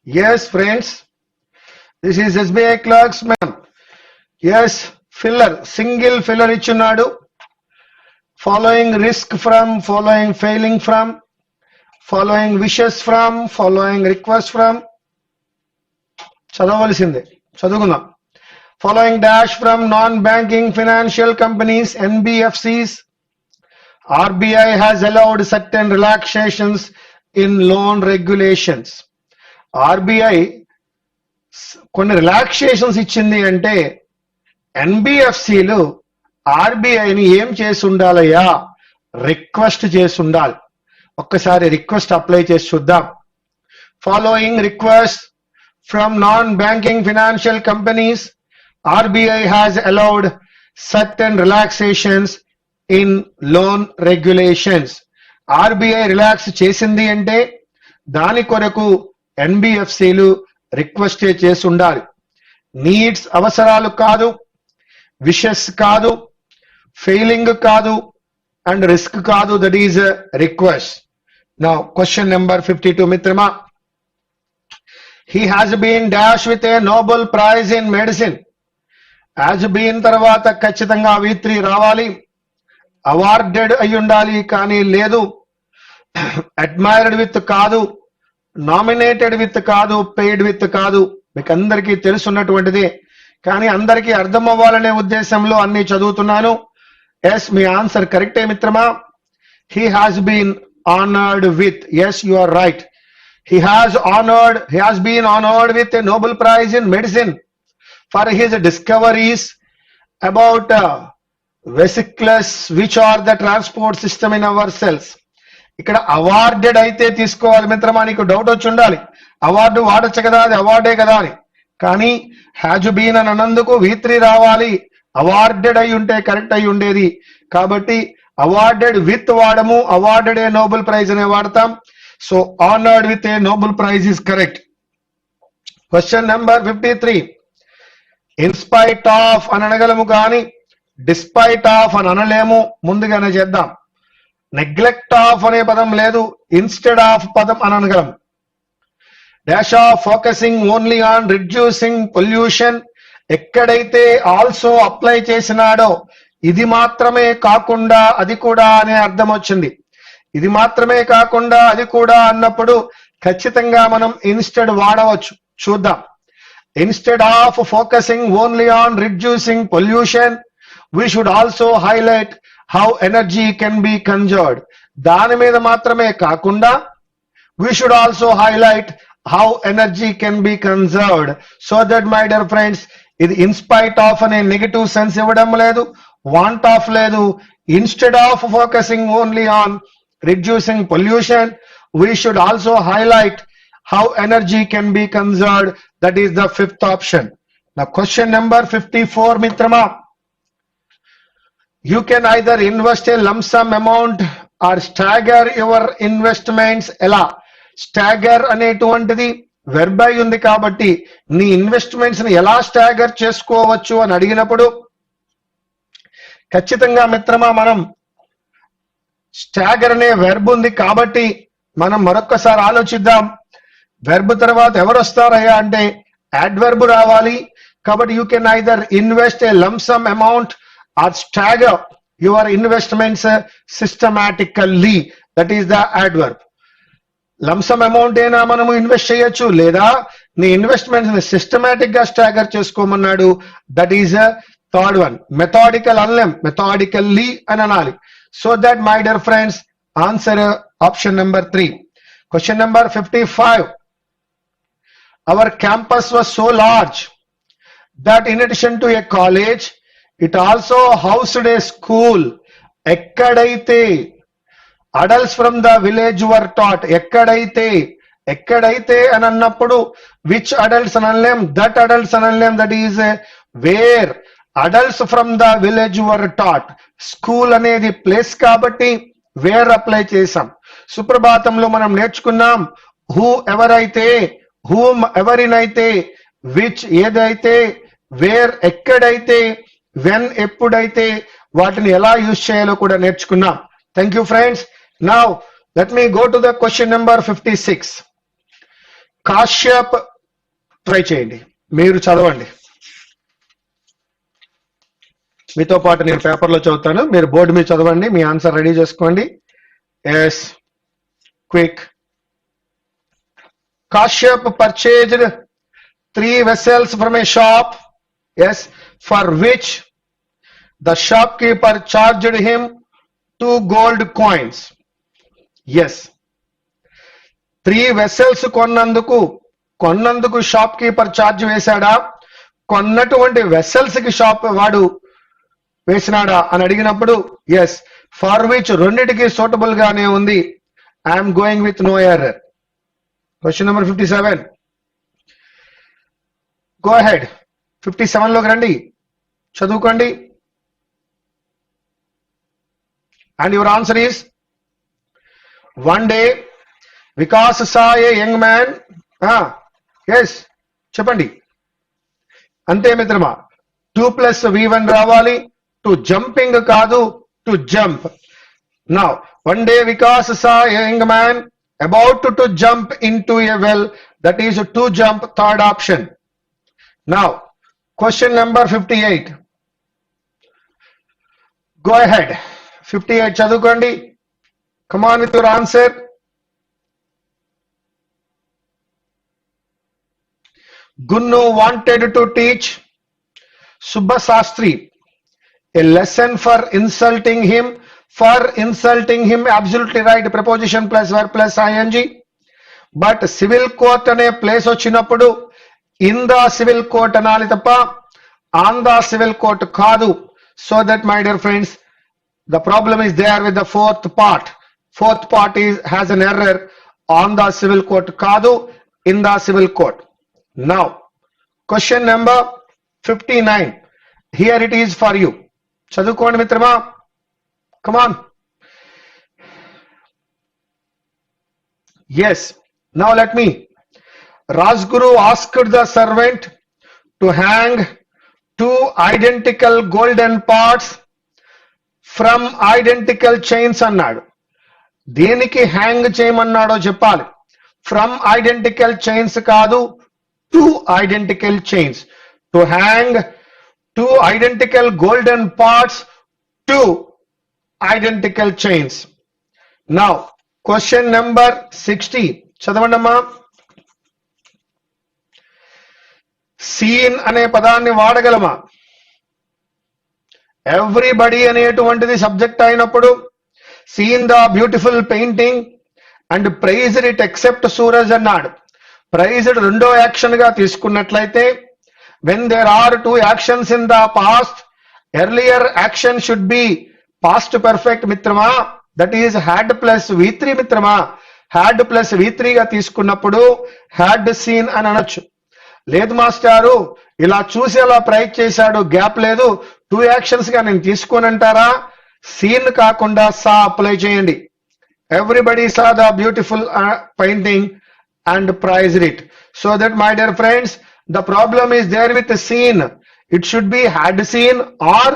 Yes, friends. This is SBI clerks, ma'am. Yes, filler, single filler ichunadu. Following risk from, following failing from, following wishes from, following request from. చదవలసిందే చదువుకుందాం. Following dash from non-banking financial companies, NBFCs. RBI has allowed certain relaxations in loan regulations. RBI కొన్ని relaxations ఇచ్చింది అంటే ఎన్బిఎఫ్సిలు ఆర్బీఐని ఏం చేసి ఉండాలయ్యా, request చేసి ఉండాలి. ఒక్కసారి రిక్వెస్ట్ అప్లై చేసి చూద్దాం. Following request from non banking financial companies, RBI has allowed certain relaxations in loan regulations. RBI relax చేసింది అంటే దాని కొరకు ఎన్బిఎఫ్సిలు రిక్వెస్ట్ చేసి ఉండాలి. నీడ్స్ అవసరాలు కాదు, విషెస్ కాదు, ఫెయిలింగ్ కాదు, అండ్ రిస్క్ కాదు. That is request. Now question number 52 మిత్రమా. He has been dash with a Nobel prize in medicine. Has been తర్వాత ఖచ్చితంగా V3 రావాలి. అవార్డెడ్ అయి ఉండాలి, కానీ లేదు. అడ్మైర్డ్ విత్ కాదు, నామినేటెడ్ విత్ కాదు, పెయిడ్ విత్ కాదు. మీకు అందరికీ తెలుసున్నటువంటిది, కానీ అందరికీ అర్థం అవ్వాలనే ఉద్దేశంలో అన్ని చదువుతున్నాను. ఎస్, మీ ఆన్సర్ కరెక్టే మిత్రమా. He has been honoured with, yes you are right. He has been honoured with a Nobel prize in medicine for his discoveries about vesicles which are the transport system in our cells. ఇక్కడ awarded అయితే తీసుకోవాలి మిత్రమా. నీకు doubt వచ్చి ఉండాలి, award వాడచ్చు కదా, అది అవార్డే కదా అని. కానీ హ్యాజ్ బీన్ అని అన్నందుకు V3 రావాలి. అవార్డెడ్ అయి ఉంటే కరెక్ట్ అయి ఉండేది. కాబట్టి అవార్డెడ్ విత్ వాడము, అవార్డెడ్ ఏ నోబెల్ ప్రైజ్ అనే వాడతాం. So honoured with a Nobel praise is correct. Question number 53. In spite of అని అనగలము, కానీ డిస్పైట్ ఆఫ్ అని అనలేము. ముందుగానే చేద్దాం. నెగ్లెక్ట్ ఆఫ్ అనే పదం లేదు, ఇన్స్టెడ్ ఆఫ్ పదం అని అనగలం. Dash of focusing only on reducing pollution. ఎక్కడైతే ఆల్సో అప్లై చేసినాడో ఇది మాత్రమే కాకుండా అది కూడా అనే అర్థం వచ్చింది. ఇది మాత్రమే కాకుండా అది కూడా అన్నప్పుడు ఖచ్చితంగా మనం ఇన్స్టెడ్ వాడవచ్చు. చూద్దాం. Instead of focusing only on reducing pollution, we should also highlight how energy can be conserved. దాని మీద మాత్రమే కాకుండా we should also highlight how energy can be conserved. So that my dear friends, ఇది in spite of అనే negative sense ఇవ్వడం లేదు, want of లేదు. Instead of focusing only on reducing pollution, we should also highlight how energy can be conserved. That is the fifth option. Now question number 54 మిత్రమా. You can either invest a lump sum amount or stagger your investments. ఎలా? Stagger అనేటువంటిది verb అయి ఉంది కాబట్టి నీ investments ని ఎలా stagger చేసుకోవచ్చు అని అడిగినప్పుడు ఖచ్చితంగా మిత్రమా మనం స్టాగర్ అనే వెర్బ్ ఉంది కాబట్టి మనం మరొక్కసారి ఆలోచిద్దాం. వెర్బ్ తర్వాత ఎవరు వస్తారయ్యా అంటే యాడ్వర్బ్ రావాలి. కాబట్టి you can either invest A lump some amount or stagger your investments systematically. That is the adverb. Lump sum amount అయినా మనము ఇన్వెస్ట్ చేయొచ్చు, లేదా నీ ఇన్వెస్ట్మెంట్స్ ని సిస్టమాటిక్ గా స్టాగర్ చేసుకోమన్నాడు. That is third one. Methodical అనలేం, మెథాడికల్లీ అని అనాలి. So that my dear friends answer option number 3. Question number 55. Our campus was so large that in addition to a college it also housed a school. ఎక్కడైతే adults from the village were taught. ఎక్కడైతే అని అన్నప్పుడు which adults అనలేం, that adults అనలేం. that is where adults from the village were taught. School అనేది place కాబట్టి wear apply చేసాం. సుప్రభాతంలో మనం నేర్చుకున్నాం who ఎవరైతే, హూమ్ ఎవరినైతే, విచ్ ఏదైతే, వేర్ ఎక్కడైతే, వెన్ ఎప్పుడైతే, వాటిని ఎలా యూజ్ చేయాలో కూడా నేర్చుకున్నాం. Thank you friends. Now let me go to the question number 56. Kashyap try చేయండి, మీరు చదవండి. మీతో పాటు నేను పేపర్లో చదువుతాను, మీరు బోర్డు మీద చదవండి, మీ ఆన్సర్ రెడీ చేసుకోండి. Yes, quick. Kashyap purchased 3 vessels from a shop, yes, for which the shopkeeper charged him 2 gold coins. Yes. 3 vessels కొన్నందుకు షాప్ కీపర్ ఛార్జ్ వేశాడా, కొన్నటువంటి వెసల్స్ కి షాప్ వాడు వేసినాడా అని అడిగినప్పుడు ఎస్, ఫర్ విచ్ రెండిటికి సూటబుల్ గానే ఉంది. I'm going with no error. Question number 57. Go ahead. 57 లోకి రండి, చదువుకోండి. And your answer is, one day Vikas saw a young man. Yes, చెప్పండి. అంతే మిత్రమా, 2 + V1 రావాలి. టు జంపింగ్ కాదు, to jump. Now one day Vikas saw a young man about to jump into a well, that is to jump, third option. Now question number 58. Go ahead. 58 chadukondi. Come on with your answer. Gunnu wanted to teach Subba Sastri a lesson for insulting him. For insulting him, absolutely right, preposition plus verb plus ing. But civil court అనే place వచ్చినప్పుడు in the civil court అనాలి తప్ప on the civil court కాదు. So that my dear friends, the problem is there with the fourth part. Fourth part has an error. On the civil court కాదు, in the civil court. Now question number 59. Here it is for you. చదువుకోండి మిత్రమా. Come on. Yes. Now let me. Rajguru asked the servant to hang 2 identical golden parts from identical chains అన్నాడు. దేనికి hang చేయమన్నాడో చెప్పాలి. From identical chains కాదు, 2 identical chains. To hang 2 identical golden parts to identical chains. Now question number 60. చదవండమ్మా. Seen అనే పదాన్ని వాడగలమా? Everybody అనేటువంటిది subject అయినప్పుడు seen the beautiful painting and prized it except Suraj అన్నాడు. ప్రైజ్డ్ రెండో యాక్షన్ గా తీసుకున్నట్లయితే when there are 2 actions in the past, earlier action should be past perfect మిత్రమా, that is had plus V3 మిత్రమా. హ్యాడ్ ప్లస్ V3 గా తీసుకున్నప్పుడు had seen అని అనొచ్చు. లేదు మాస్టారు, ఇలా చూసి అలా ప్రయత్ చేశాడు, గ్యాప్ లేదు, 2 యాక్షన్స్ గా నేను తీసుకోనంటారా? సీన్ కాకుండా సా అప్లై చేయండి. Everybody saw the beautiful painting and prized it. So that my dear friends, the problem is there with the scene. It should be had seen or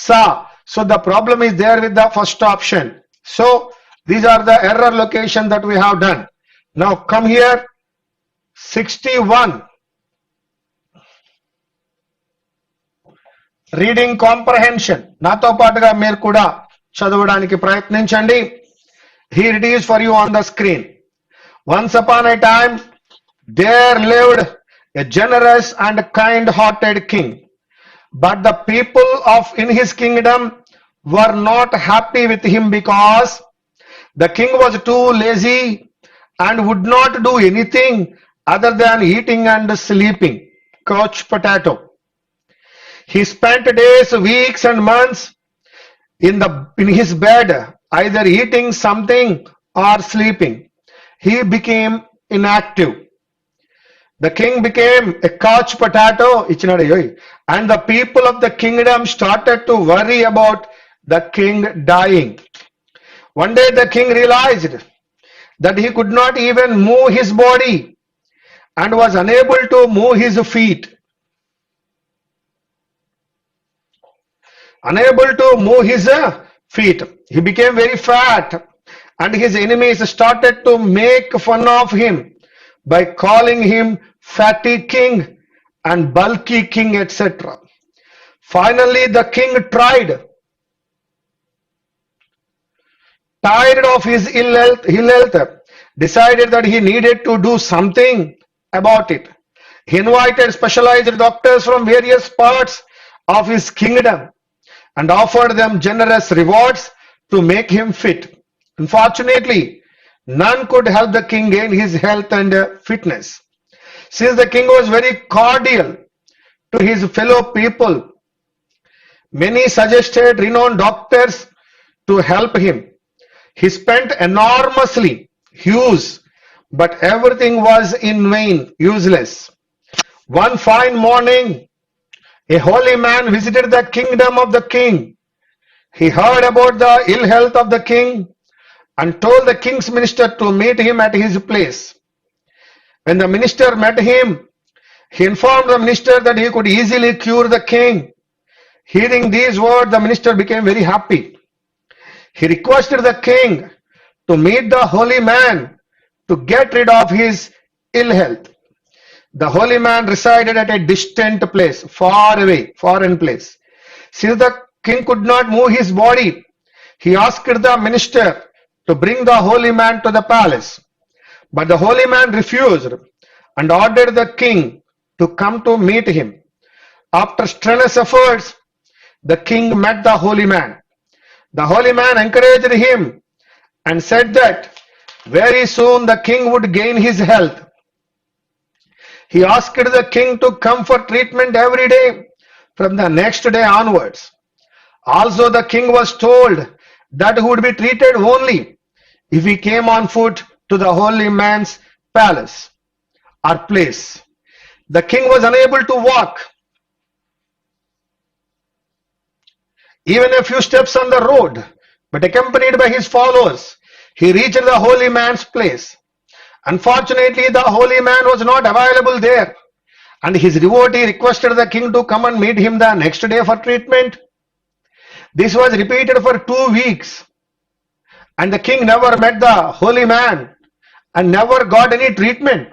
saw. So the problem is there with the first option. So these are the error location that we have done. Now come here. 61. Reading comprehension. నాతో పాటుగా మీరు కూడా చదవడానికి ప్రయత్నించండి. Here it is for you on the screen. Once upon a time there lived a generous and kind-hearted king, but the people in his kingdom were not happy with him because the king was too lazy and would not do anything other than eating and sleeping. Couch potato. He spent days, weeks and months in his bed, either eating something or sleeping. He became inactive. The king became a couch potato, and the people of the kingdom started to worry about the king dying. One day the king realized that he could not even move his body and was unable to move his feet. Unable to move his feet. He became very fat, and his enemies started to make fun of him. by calling him fatty king and bulky king, etc. Finally, the king tired of his ill health, decided that he needed to do something about it. He invited specialized doctors from various parts of his kingdom and offered them generous rewards to make him fit. Unfortunately, none could help the king gain his health and fitness. Since the king was very cordial to his fellow people, many suggested renowned doctors to help him. He spent enormously, huge, but everything was in vain, useless. One fine morning, a holy man visited the kingdom of the king. He heard about the ill health of the king and told the king's minister to meet him at his place. When the minister met him, he informed the minister that he could easily cure the king. Hearing these words, the minister became very happy. He requested the king to meet the holy man to get rid of his ill health. The holy man resided at a distant place, far away, foreign place. Since the king could not move his body, he asked the minister to bring the holy man to the palace. But the holy man refused and ordered the king to come to meet him. After strenuous efforts, the king met the holy man. The holy man encouraged him and said that very soon the king would gain his health. He asked the king to come for treatment every day from the next day onwards. Also, the king was told that he would be treated only if he came on foot to the holy man's palace or place. The king was unable to walk even a few steps on the road, but accompanied by his followers, he reached the holy man's place. Unfortunately, the holy man was not available there, and his devotee requested the king to come and meet him the next day for treatment. This was repeated for 2 weeks, and the king never met the holy man and never got any treatment.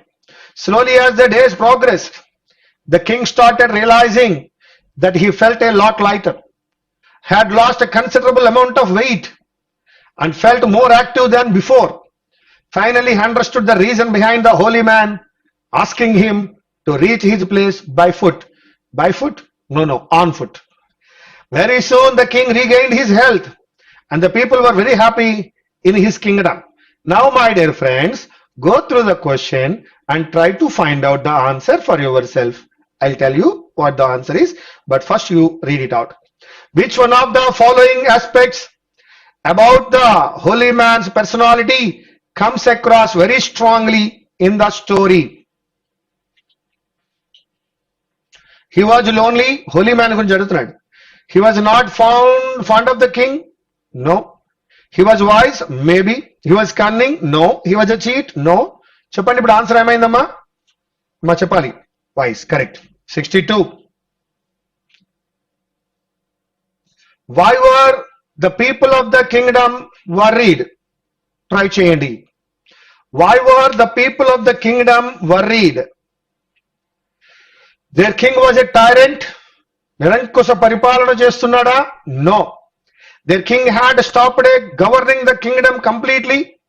Slowly, as the days progressed, the king started realizing that he felt a lot lighter, had lost a considerable amount of weight, and felt more active than before. Finally, he understood the reason behind the holy man asking him to reach his place by foot. By foot? No, on foot. Very soon the king regained his health and the people were very happy in his kingdom. Now, my dear friends, go through the question and try to find out the answer for yourself. I'll tell you what the answer is, but first you read it out. Which one of the following aspects about the holy man's personality comes across very strongly in the story? He was lonely. Holy man gurinchi adugutunnadu. He was not fond of the king. No. He was wise. Maybe. He was cunning. No. He was a cheat. No. Cheppandi ippudu answer emaindamma? Ma cheppali. Wise. Correct. 62. Why were the people of the kingdom worried? Try cheyandi. Why were the people of the kingdom worried? Their king was a tyrant. Nirankusa paripalana chestunnada? No. Their king had stopped governing the kingdom completely.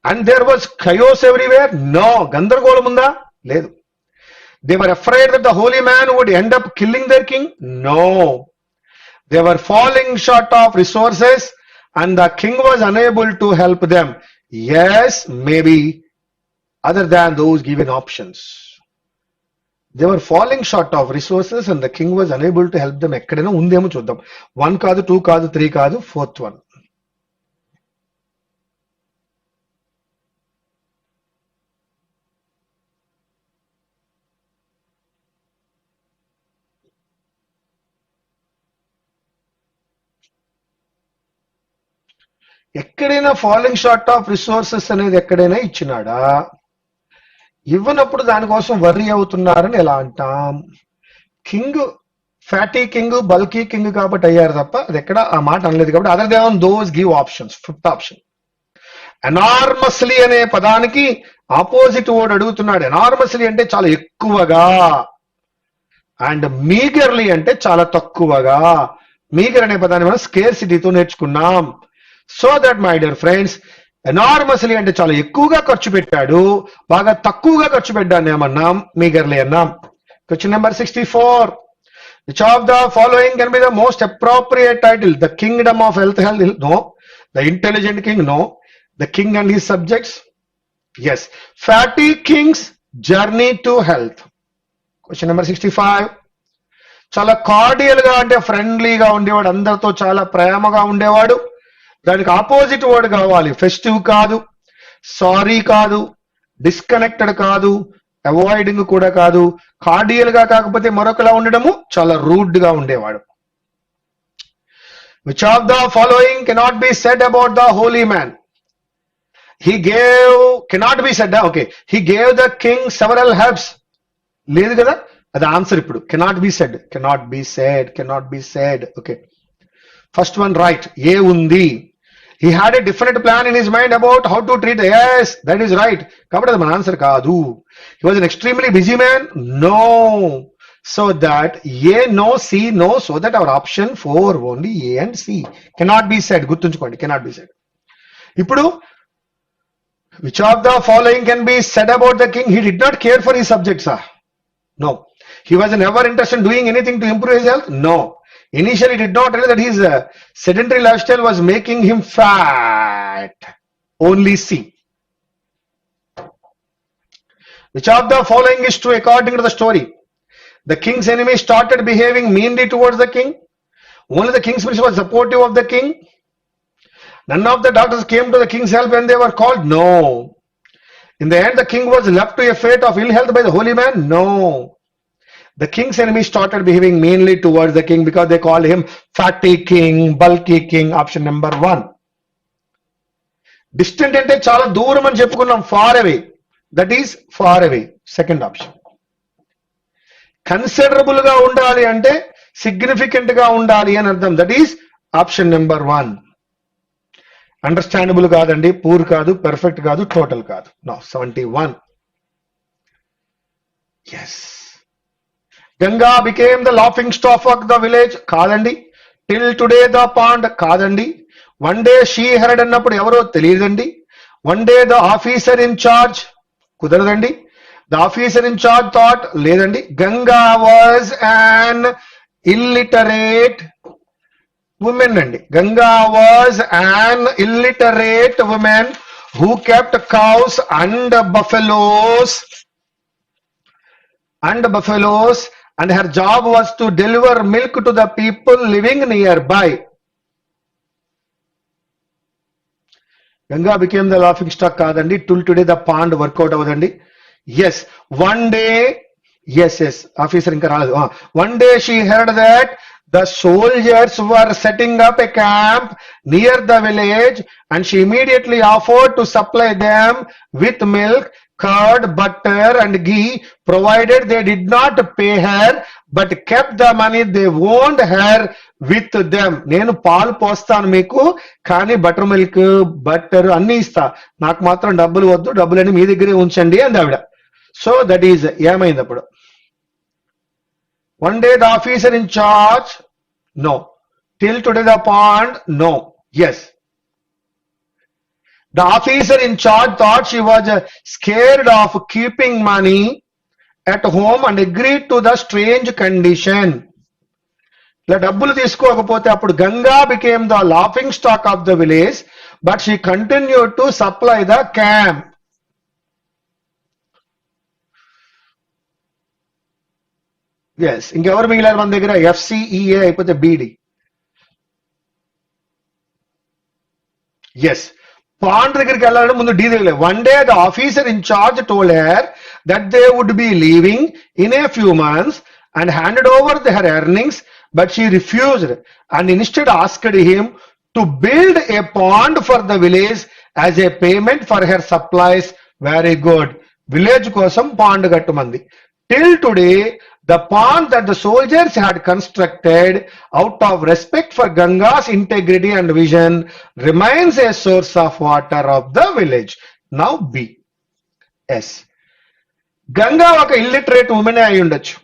And there was chaos everywhere? No. Gandargolam unda? Ledu. They were afraid that the holy man would end up killing their king? No. They were falling short of resources and the king was unable to help them. Yes, maybe, other than those given options. They were falling short of resources and the king was unable to help them. Ekkadena undemo chuddam. 1 kaadu, 2 kaadu, 3 kaadu, 4th one. ఎక్కడైనా following short of resources అనేది ఎక్కడైనా ఇచ్చినాడా? ఇవ్వనప్పుడు దానికోసం worry అవుతున్నారని ఎలా అంటాం? King fatty king, bulky king కాబట్టి అయ్యారు తప్ప అది ఎక్కడ ఆ మాట అనలేదు కాబట్టి other than those give options. 5th option. Enormously అనే పదానికి ఆపోజిట్ వర్డ్ అడుగుతున్నాడు. ఎనార్మస్లీ అంటే చాలా ఎక్కువగా, అండ్ మీగర్లీ అంటే చాలా తక్కువగా. మీగర్ అనే పదాన్ని మనం స్కేర్సిటీతో నేర్చుకున్నాం. So that my dear friends, enormously అంటే చాలా ఎక్కువగా ఖర్చు పెట్టాడు, బాగా తక్కువగా ఖర్చు పెట్టాను ఏమన్నాం, మీగర్లీ అన్నాం. Question number 64. Which of the following can be the most appropriate title? The kingdom of health, no. The intelligent king, no. The king and his subjects, yes. Fatty king's journey to health. Question number 65. చాలా cordial గా అంటే ఫ్రెండ్లీగా ఉండేవాడు, అందరితో చాలా ప్రేమగా ఉండేవాడు. దానికి ఆపోజిట్ వర్డ్ కావాలి. ఫెస్టివ్ కాదు, సారీ కాదు, డిస్కనెక్టెడ్ కాదు, అవాయిడింగ్ కూడా కాదు. కార్డియల్ గా కాకపోతే మరొకలా ఉండడము, చాలా రూడ్ గా ఉండేవాడు. Which of the following cannot be said about the holy man? He gave, cannot be said, okay. He gave the king several helps. లేదు కదా, అది ఆన్సర్ ఇప్పుడు. Cannot be said, cannot be said, cannot be said. Okay, first one right. A ఉంది. He had a different plan in his mind about how to treat. Yes, that is right. కాబట్టి అది మన answer కాదు. He was an extremely busy man. No. So that A, no, C, no. So that our option 4 only A and C. Cannot be said. గుర్తుంచుకోండి, cannot be said. ఇప్పుడు which of the following can be said about the king? He did not care for his subjects. No. He was never interested in doing anything to improve his health. No. Initially did not realize that his sedentary lifestyle was making him fat. Only C. Which of the following is true according to the story? The king's enemy started behaving meanly towards the king. Only the king's minister was supportive of the king. None of the doctors came to the king's help when they were called. No. In the end, the king was left to a fate of ill health by the holy man. No. The king's enemy started behaving meanly towards the king because they called him fatty king, bulky king. Option number 1. Distant ante chala dooram ani cheppukunnam, far away. That is far away. Second option. Considerable ga undali ante significant ga undali ani ardham. That is option number 1. Understandable kaadandi, poor kaadu, perfect kaadu, total kaadu. Now 71. Yes. Ganga became the laughing stock of the village. కాదండి. Till today the pond. కాదండి. One day she heard అన్నప్పుడు ఎవరో తెలియదండి. One day the officer in charge. కుదరదండి. The officer in charge thought. లేదండి. Ganga was an illiterate woman అండి. Ganga was an illiterate woman who kept cows and buffaloes and her job was to deliver milk to the people living nearby. Ganga became the laughing stock కాదండి. Till today the pond workout అవదండి. Yes, one day, yes, officer ఇంకా రాలేదు. One day she heard that the soldiers were setting up a camp near the village and she immediately offered to supply them with milk, curd, butter and ghee provided they did not pay her but kept the money they owned her with them. నేను పాలు పోస్తాను మీకు, కానీ butter milk, butter అన్ని ఇస్తా, నాకు మాత్రం డబ్బులు వద్దు, డబ్బులని మీ దగ్గరే ఉంచండి అంది ఆవిడ. సో దట్ ఈజ్ ఏమైంది అప్పుడు? One day the officer in charge, no. Till today the pond, no. Yes. The officer in charge thought she was scared of keeping money at home and agreed to the strange condition. ఇలా డబ్బులు తీసుకోకపోతే అప్పుడు Ganga became the laughing stock of the village, but she continued to supply the camp. Yes. ఇంకెవరు మిగిలారు మన దగ్గర? FCEA అయిపోతే BD. Yes. Pond దగ్గరికి వెళ్ళాలంటే ముందు డీ దగ్గర. One day the officer in charge told her that they would be leaving in a few months and handed over her earnings, but she refused and instead asked him to build a pond for the village as a payment for her supplies. Very good. Village కోసం pond కట్టమంది. Till today, the pond that the soldiers had constructed out of respect for Ganga's integrity and vision remains a source of water of the village. Now B. S. Ganga ఒక illiterate women అయి ఉండొచ్చు.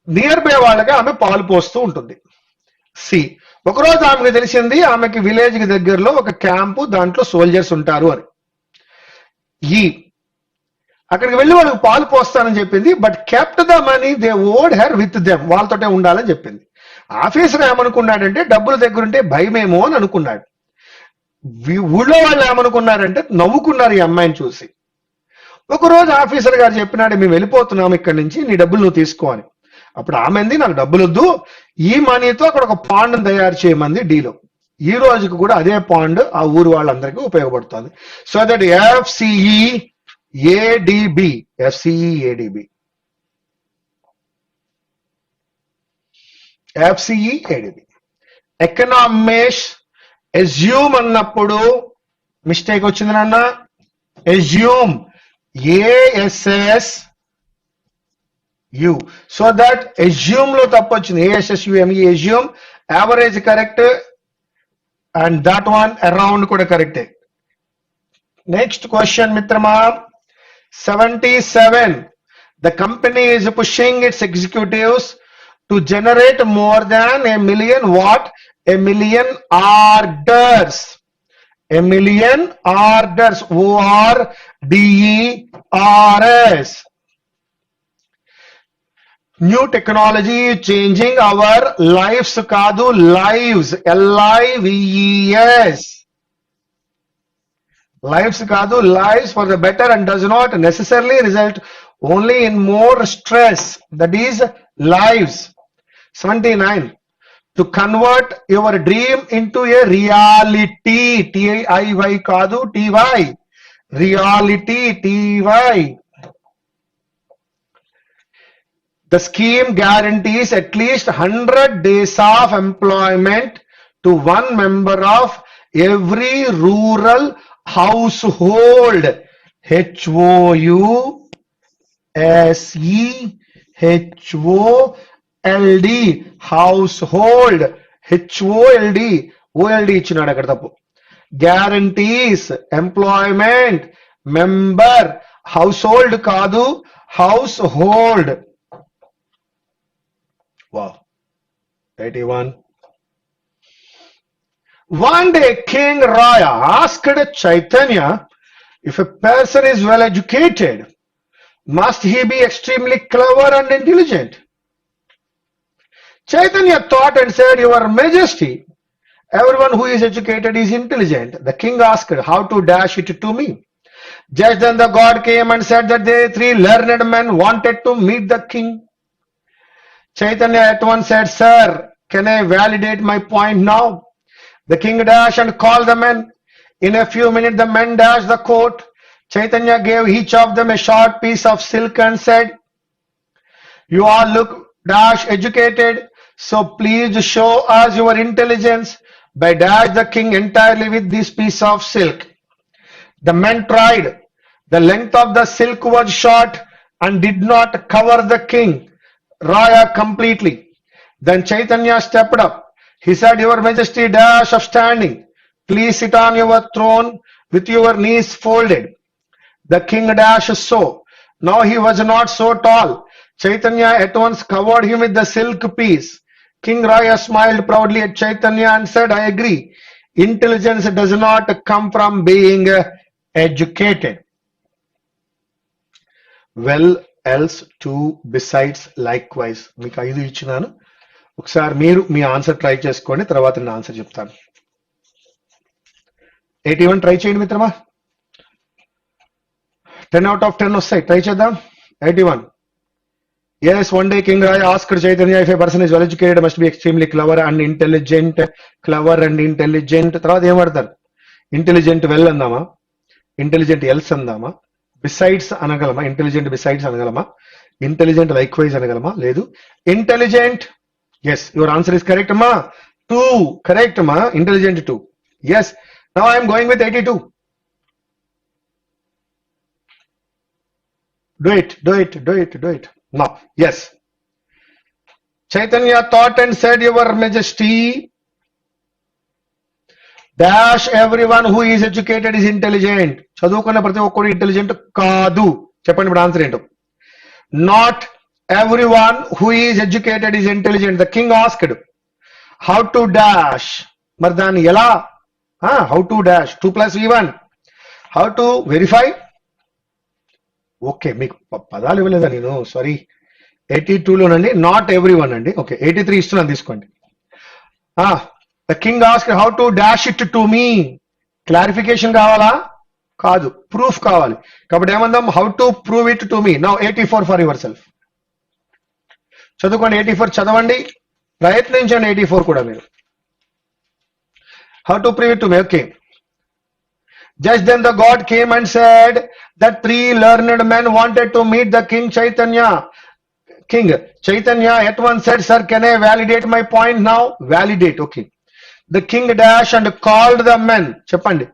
Near by వాళ్ళకి ఆమె పాలు పోస్తూ ఉంటుంది. C, ఒకరోజు ఆమెకు తెలిసింది ఆమెకి విలేజ్ కి దగ్గరలో ఒక క్యాంపు, దాంట్లో సోల్జర్స్ ఉంటారు అని. ఈ అక్కడికి వెళ్ళి వాళ్ళకి పాలు పోస్తానని చెప్పింది. But kept the money they owed her with them, వాళ్ళతోటే ఉండాలని చెప్పింది. ఆఫీసర్ ఏమనుకున్నాడంటే డబ్బులు దగ్గరుంటే భయమేమో అని అనుకున్నాడు. ఊళ్ళో వాళ్ళు ఏమనుకున్నారంటే నవ్వుకున్నారు ఈ అమ్మాయిని చూసి. ఒకరోజు ఆఫీసర్ గారు చెప్పినాడు, మేము వెళ్ళిపోతున్నాం ఇక్కడి నుంచి, నీ డబ్బులు నువ్వు తీసుకో అని. అప్పుడు ఆమెంది, నాకు డబ్బులు వద్దు, ఈ మనీతో అక్కడ ఒక పాండ్ తయారు చేయమంది డీలో. ఈ రోజుకి కూడా అదే పాండ్ ఆ ఊరు వాళ్ళందరికీ ఉపయోగపడుతుంది. So that FCE ADB, FCE ADB, FCE ADB. Economics assume అన్నప్పుడు మిస్టేక్ వచ్చింది నాన్న. Assume, A S S U. So that assume లో తప్పు వచ్చింది, A S S U M E, assume. Average correct, and that one around కూడా కరెక్టే. నెక్స్ట్ క్వశ్చన్ మిత్రమా, 77. The company is pushing its executives to generate more than a million what? A million orders. A million orders. ORDERS. New technology changing our lives కాదు, lives, LIVES. Lives కాదు, lives for the better, and does not necessarily result only in more stress. That is lives. 79. To convert your dream into a reality. TIY కాదు, TY. Reality, TY. The scheme guarantees at least 100 days of employment to one member of every rural household. HOUSEHOLD, household, HOLD, OLD ఇచ్చినాడు అక్కడ తప్పు. Guarantees, employment, member, house hold కాదు, house hold. Wow. 81. One day King Raya asked Chaitanya, if a person is well educated, must he be extremely clever and intelligent? Chaitanya thought and said, Your Majesty, everyone who is educated is intelligent. The king asked, how to dash it to me? Just then the god came and said that they 3 learned men wanted to meet the king. Chaitanya at once said, Sir, can I validate my point now? The king dashed and called the men. In a few minutes the men dashed the court. Chaitanya gave each of them a short piece of silk and said, You all look dash educated, so please show us your intelligence by dash the king entirely with this piece of silk. The men tried. The length of the silk was short and did not cover the king Raya completely. Then Chaitanya stepped up. He said, Your Majesty, dash of standing. Please sit on your throne with your knees folded. The king dashed so. Now he was not so tall. Chaitanya at once covered him with the silk piece. King Raya smiled proudly at Chaitanya and said, I agree. Intelligence does not come from being educated. Well, else, to, besides, likewise. మీకు 5 ఇచ్చినాను. ఒకసారి మీరు మీ answer try చేసుకోండి, తర్వాత నేను answer చెప్తాను. 81 try చేయండి మిత్రమా. 10 out of 10 వస్తాయి, ట్రై చేద్దాం. 81. Yes, one day King Raya asked Chaitanya, if a person is well educated, must be extremely clever and intelligent. Clever and intelligent. తర్వాత ఏం వాడతారు? ఇంటెలిజెంట్ వెల్ అందామా, ఇంటెలిజెంట్ ఎల్స్ అందామా, బిసైడ్స్ అనగలమా, ఇంటెలిజెంట్ బిసైడ్స్ అనగలమా, intelligent likewise అనగలమా? లేదు. Intelligent. Yes, your answer is correct అమ్మా. 2 కరెక్ట్ అమ్మా. Intelligent 2. Yes. Now I'm going with 82. Do it. Now, yes. Chaitanya thought and said, Your Majesty, dash everyone who is educated is intelligent. చదువుకున్న ప్రతి ఒక్కడు intelligent కాదు. చెప్పండి ఇప్పుడు answer ఏంటో. Not everyone who is educated is intelligent. The king asked how to dash. మరి దాన్ని ఎలా, how to dash 2 + V1, how to verify. Okay, మీకు పదాలు ఇవ్వలేదా నేను, సారీ. 82లోనండి, నాట్ ఎవ్రీవన్ అండి. ఓకే, 83 ఇస్తున్నాను తీసుకోండి. The king asked how to dash it to me. Clarification కావాలా? కాదు, ప్రూఫ్ కావాలి. కాబట్టి ఏమందాం, how to prove it to me. Now 84 for your self. చదువుకోండి, 84 చదవండి, ప్రయత్నించండి 84 కూడా మీరు. How to prove it to me. Okay. Just then the god came and said that 3 learned men wanted to meet the King Chaitanya. King Chaitanya at once said, sir, can I validate my point now? Validate. Okay. The king dash and called the men. చెప్పండి,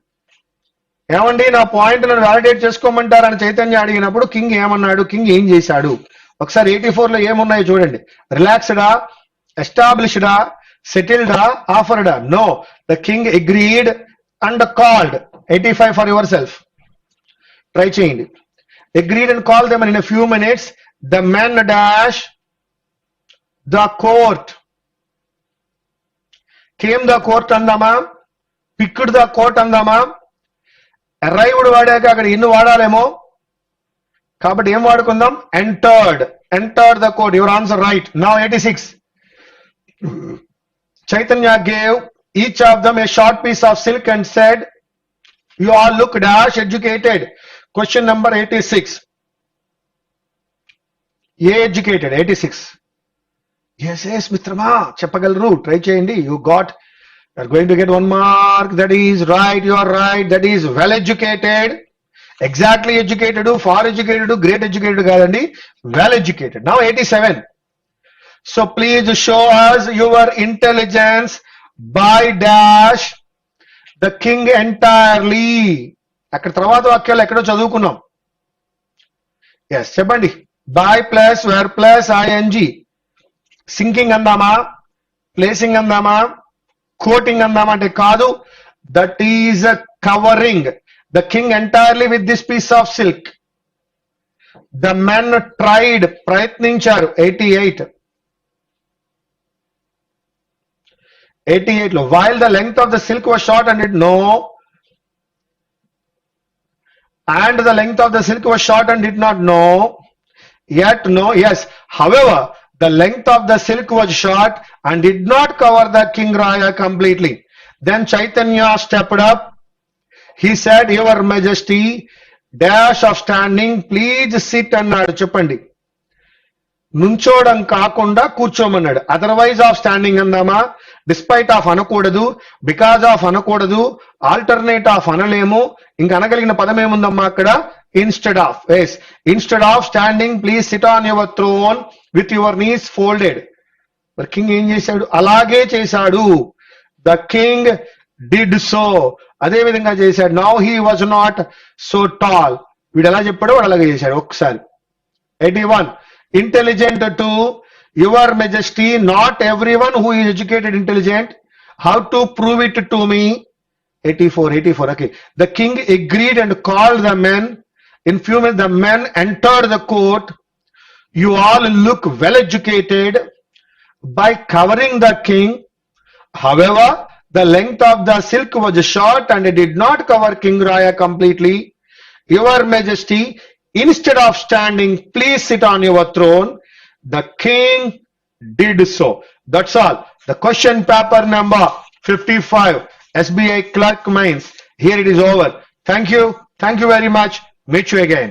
ఏమండి నా point నన్ను validate చేసుకోమంటారని Chaitanya అడిగినప్పుడు king ఏమన్నాడు, king ఏం చేశాడు? ఒకసారి 84లో ఏమున్నాయో చూడండి. రిలాక్స్డా, ఎస్టాబ్లిష్డా, సెటిల్డా, ఆఫర్డా? No, the king agreed and called. 85 for yourself. Try చేయండి. Agreed and called them, and in a few minutes the men dash the court. Came the court అందామా, picked the court అందామా? arrived వాడాక అక్కడ ఇన్ను వాడాలేమో, కాబట్టి ఏం వాడుకుందాం? entered the court. Your answer right. Now 86. Chaitanya gave each of them a short piece of silk and said, you all look dash educated. Question number 86. Educated. 86. Yes, Mitrama. Cheppagalaru. Try cheyandi. You are going to get 1 mark. That is right. You are right. That is well educated. Exactly educated. Far educated. Great educated. Kadandi. Well educated. Now 87. So please show us your intelligence by dash the king entirely. అక్కడ తర్వాత వాక్యాలు ఎక్కడో చదువుకున్నాం. Yes, చెప్పండి. By plus where plus I N G. Sinking అందామా, placing అందామా, coating అందామా అంటే కాదు. That is covering the king entirely with this piece of silk. The men tried, ప్రయత్నించారు. 88 లో while the length of the silk was short and did the length of the silk was short and did not know, yet no, yes, however the length of the silk was short and did not cover the king Raya completely. Then Chaitanya stepped up. He said, your majesty, dash of standing, please sit అన్నాడు. చెప్పండి, నుంచోడం కాకుండా కూర్చోమన్నాడు. Otherwise of standing అందామా, despite of అనకూడదు, because of అనకూడదు, alternate of అనలేము. ఇంకా అనగలిగిన పదం ఏముందమ్మా అక్కడ? Instead of. Yes, instead of standing please sit on your throne with your knees folded. మరి కింగ్ ఏం చేశాడు? అలాగే చేశాడు. The king did so. అదే విధంగా చేశాడు. Now he was not so tall. వీడు ఎలా చెప్పాడో వాడు అలాగే చేశాడు. ఒక్కసారి 81. Intelligent to your majesty, not everyone who is educated intelligent. How to prove it to me? 84. Okay. The king agreed and called the men. In few minutes the men entered the court. You all look well educated by covering the king. However, the length of the silk was short and it did not cover King Raya completely. Your majesty, instead of standing, please sit on your throne. The king did so. That's all. The question paper number 55, SBI Clerk Mines. Here it is over. Thank you. Thank you very much. Meet you again.